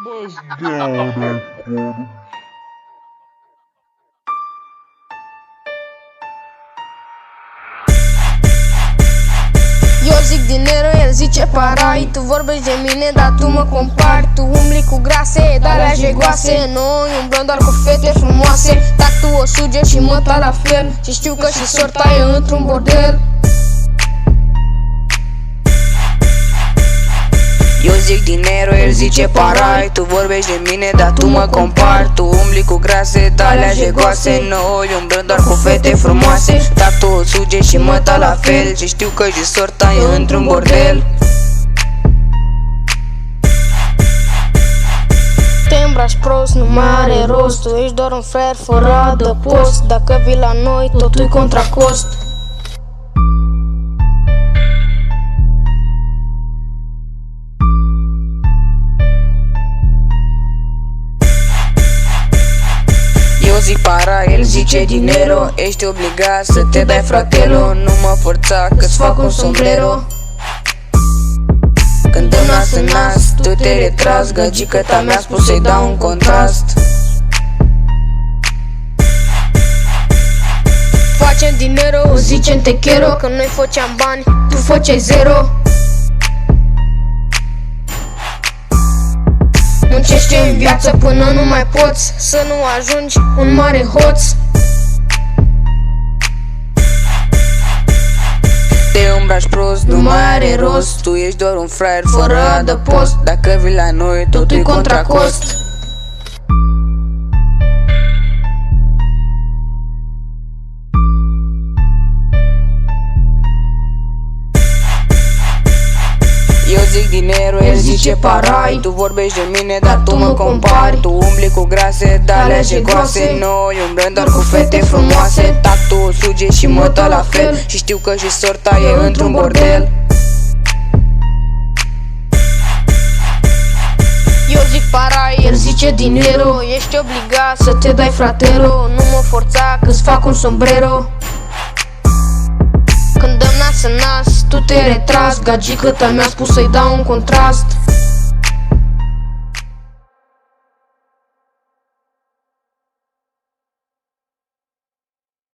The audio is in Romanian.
Bust down that quarter. Eu zic dinero, el zice parai. Tu vorbești de mine, dar tu mă compari. Tu umbli cu grase, de-alea jegoase. Noi umblăm doar cu fete frumoase. Tac tu o suge și mă ta la fel. Și știu că și sorta e într-un bordel. Eu zic dinero, el zice parai. Tu vorbești de mine, dar tu mă compari. Tu umbli cu grase, de-alea jegoase. Noi umblăm doar cu fete frumoase. Dar tu o suge și mă ta la fel. Și știu că și sorta e într-un bordel. Te îmbraci prost, nu mai are rost. Tu ești doar un fraier fără adăpost. Dacă vii la noi, totul-i contra cost. Eu zic para, el zice dinero. Ești obligat să te dai, fratelo. Nu mă forța că-ți fac un sombrero. Când dăm nas în nas, tu te retras. Gagică ta mi-a spus să-i dau un contrast. Facem dinero, zicem te quiero. Că noi făceam bani, tu făceai zero. Muncește în viață până nu mai poți. Să nu ajungi un mare hoț. Te îmbraci prost, nu mai are rost. Tu ești doar un fraier fără adăpost. Dacă vii la noi, totul-i contra cost. Eu zic dinero, el zice parai. Tu vorbești de mine, dar tu mă compari. Tu umbli cu grase, de-alea jegoase. Noi umblăm doar cu fete frumoase. Tac tu o suge și mă ta la fel. Și știu că și sorta e într-un bordel. Eu zic parai, el zice dinero. Ești obligat să te dai, fratero. Nu mă forța că-ți fac un sombrero. Când dăm nas în nas, tu te retras. Gagică ta mi-a spus să-i dau un contrast.